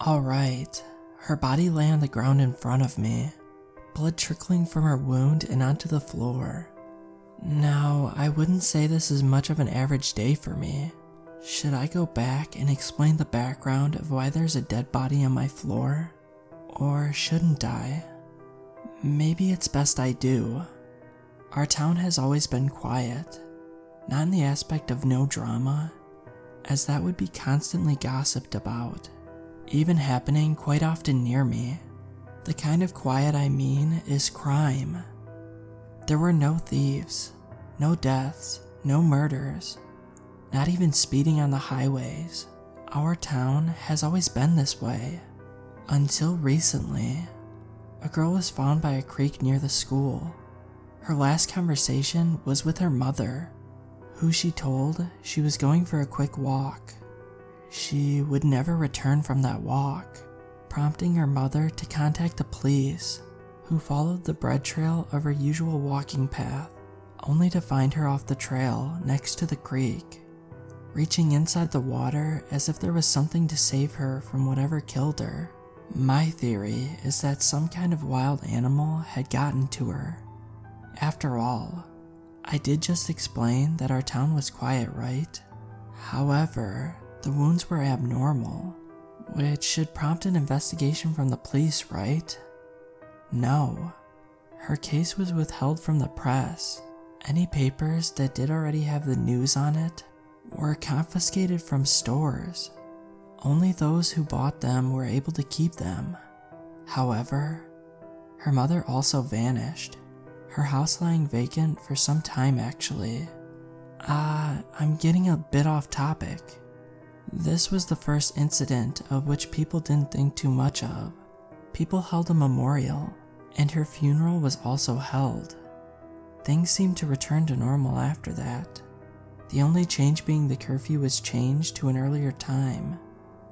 Alright, her body lay on the ground in front of me, blood trickling from her wound and onto the floor. Now, I wouldn't say this is much of an average day for me. Should I go back and explain the background of why there's a dead body on my floor? Or shouldn't I? Maybe it's best I do. Our town has always been quiet, not in the aspect of no drama, as that would be constantly gossiped about, even happening quite often near me. The kind of quiet I mean is crime. There were no thieves, no deaths, no murders, not even speeding on the highways. Our town has always been this way. Until recently, a girl was found by a creek near the school. Her last conversation was with her mother, who she told she was going for a quick walk. She would never return from that walk, prompting her mother to contact the police, who followed the bread trail of her usual walking path, only to find her off the trail next to the creek, reaching inside the water as if there was something to save her from whatever killed her. My theory is that some kind of wild animal had gotten to her. After all, I did just explain that our town was quiet, right? However, the wounds were abnormal, which should prompt an investigation from the police, right? No. Her case was withheld from the press. Any papers that did already have the news on it were confiscated from stores. Only those who bought them were able to keep them. However, her mother also vanished, her house lying vacant for some time actually. I'm getting a bit off topic. This was the first incident of which people didn't think too much of. People held a memorial, and her funeral was also held. Things seemed to return to normal after that. The only change being the curfew was changed to an earlier time,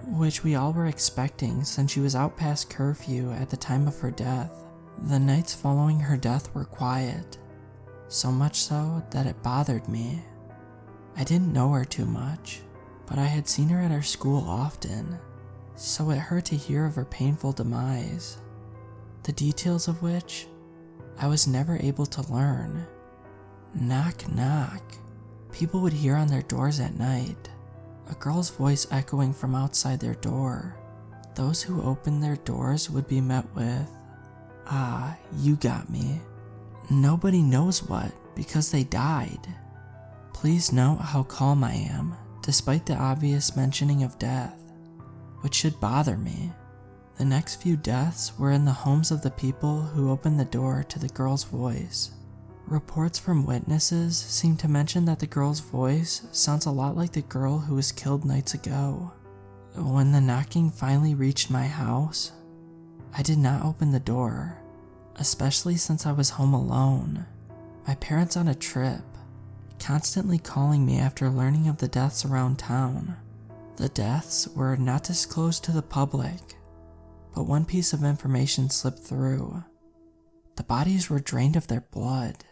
which we all were expecting since she was out past curfew at the time of her death. The nights following her death were quiet, so much so that it bothered me. I didn't know her too much, but I had seen her at our school often, so it hurt to hear of her painful demise, the details of which I was never able to learn. Knock, knock. People would hear on their doors at night, a girl's voice echoing from outside their door. Those who opened their doors would be met with, "Ah, you got me. Nobody knows what, because they died." Please note how calm I am, despite the obvious mentioning of death, which should bother me. The next few deaths were in the homes of the people who opened the door to the girl's voice. Reports from witnesses seem to mention that the girl's voice sounds a lot like the girl who was killed nights ago. When the knocking finally reached my house, I did not open the door, especially since I was home alone, my parents on a trip, constantly calling me after learning of the deaths around town. The deaths were not disclosed to the public, but one piece of information slipped through. The bodies were drained of their blood,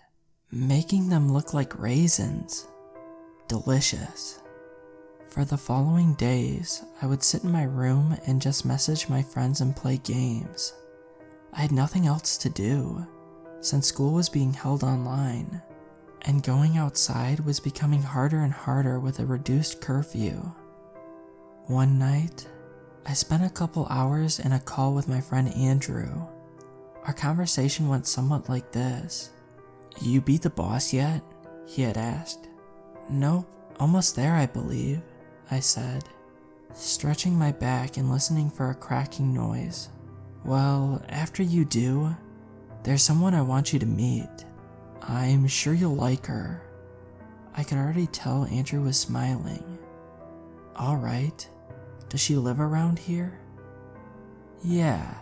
making them look like raisins. Delicious. For the following days, I would sit in my room and just message my friends and play games. I had nothing else to do, since school was being held online, and going outside was becoming harder and harder with a reduced curfew. One night, I spent a couple hours in a call with my friend Andrew. Our conversation went somewhat like this. "You beat the boss yet?" he had asked. "Nope, almost there I believe," I said, stretching my back and listening for a cracking noise. "Well, after you do, there's someone I want you to meet. I'm sure you'll like her." I could already tell Andrew was smiling. "Alright, does she live around here?" "Yeah,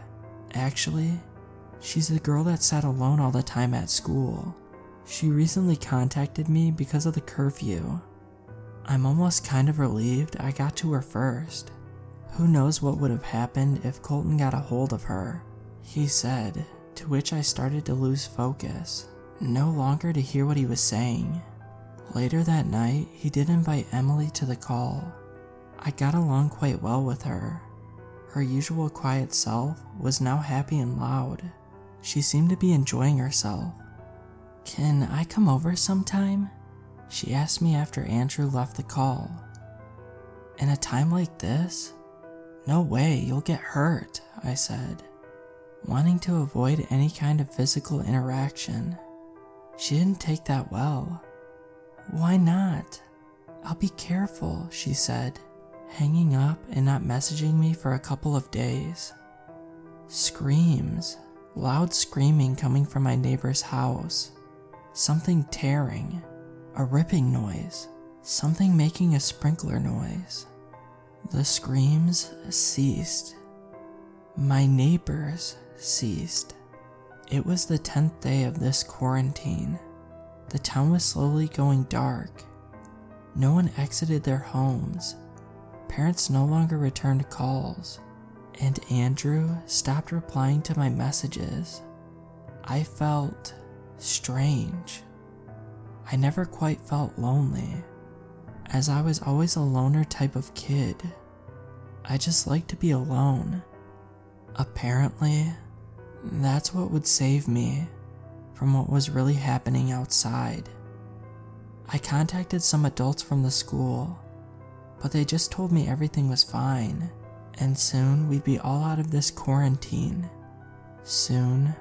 actually, she's the girl that sat alone all the time at school. She recently contacted me because of the curfew. I'm almost kind of relieved I got to her first. Who knows what would have happened if Colton got a hold of her," he said, to which I started to lose focus, no longer to hear what he was saying. Later that night, he did invite Emily to the call. I got along quite well with her. Her usual quiet self was now happy and loud. She seemed to be enjoying herself. "Can I come over sometime?" she asked me after Andrew left the call. "In a time like this? No way, you'll get hurt," I said, wanting to avoid any kind of physical interaction. She didn't take that well. "Why not? I'll be careful," she said, hanging up and not messaging me for a couple of days. Screams, loud screaming coming from my neighbor's house, something tearing, a ripping noise, something making a sprinkler noise. The screams ceased. My neighbors ceased. It was the 10th day of this quarantine. The town was slowly going dark. No one exited their homes. Parents no longer returned calls, and Andrew stopped replying to my messages. I felt strange. I never quite felt lonely, as I was always a loner type of kid. I just liked to be alone. Apparently, that's what would save me from what was really happening outside. I contacted some adults from the school, but they just told me everything was fine, and soon we'd be all out of this quarantine. Soon,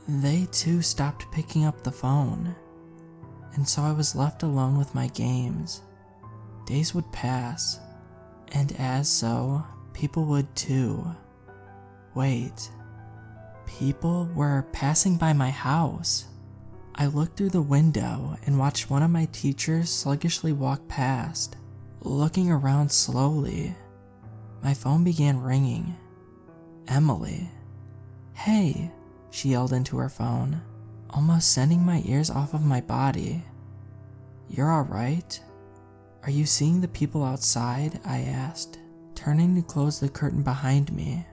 they too stopped picking up the phone, and so I was left alone with my games. Days would pass, and as so, people would too. Wait, people were passing by my house. I looked through the window and watched one of my teachers sluggishly walk past, looking around slowly. My phone began ringing. Emily. "Hey," she yelled into her phone, almost sending my ears off of my body. "You're alright? Are you seeing the people outside?" I asked, turning to close the curtain behind me.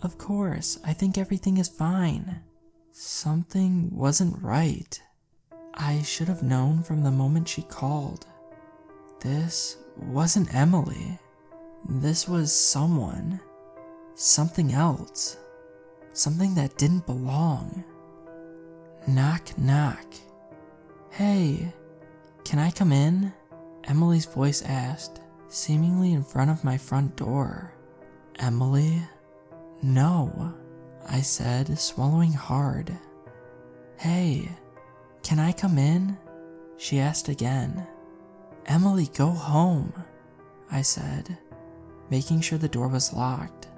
"Of course, I think everything is fine." Something wasn't right. I should have known from the moment she called. This wasn't Emily. This was someone. Something else. Something that didn't belong. Knock, knock. "Hey, can I come in?" Emily's voice asked, seemingly in front of my front door. "Emily?" "No," I said, swallowing hard. "Hey, can I come in?" she asked again. "Emily, go home," I said, making sure the door was locked.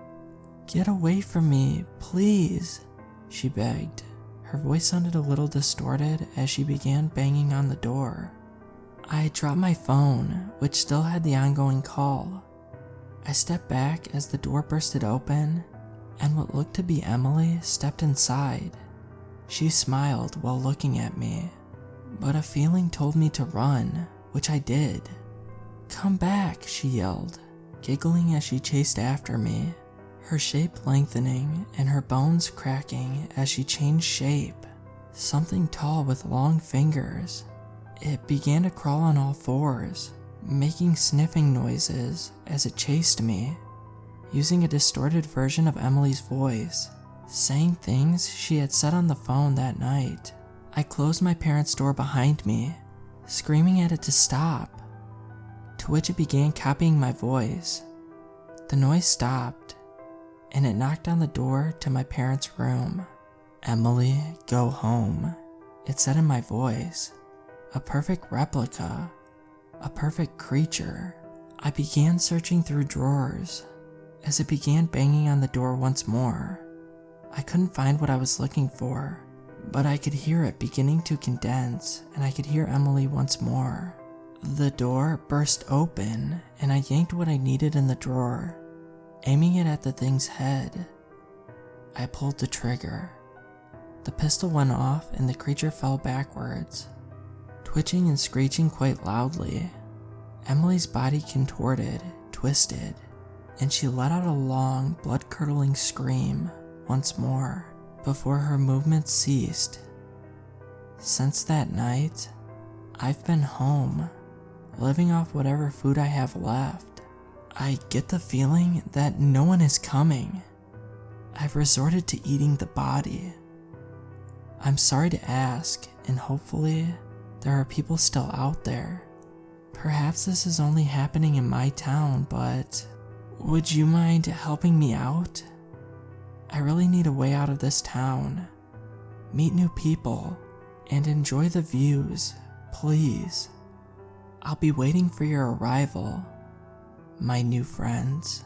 "Get away from me, please," she begged. Her voice sounded a little distorted as she began banging on the door. I dropped my phone, which still had the ongoing call. I stepped back as the door bursted open, and what looked to be Emily stepped inside. She smiled while looking at me, but a feeling told me to run, which I did. "Come back," she yelled, giggling as she chased after me, her shape lengthening and her bones cracking as she changed shape. Something tall with long fingers. It began to crawl on all fours, making sniffing noises as it chased me, using a distorted version of Emily's voice, saying things she had said on the phone that night. I closed my parents' door behind me, screaming at it to stop, to which it began copying my voice. The noise stopped, and it knocked on the door to my parents' room. "Emily, go home," it said in my voice. A perfect replica, a perfect creature. I began searching through drawers as it began banging on the door once more. I couldn't find what I was looking for, but I could hear it beginning to condense, and I could hear Emily once more. The door burst open, and I yanked what I needed in the drawer, aiming it at the thing's head. I pulled the trigger. The pistol went off and the creature fell backwards, twitching and screeching quite loudly. Emily's body contorted, twisted, and she let out a long, blood-curdling scream once more before her movements ceased. Since that night, I've been home, living off whatever food I have left. I get the feeling that no one is coming. I've resorted to eating the body. I'm sorry to ask, and hopefully there are people still out there. Perhaps this is only happening in my town, but would you mind helping me out? I really need a way out of this town. Meet new people and enjoy the views, please. I'll be waiting for your arrival, my new friends.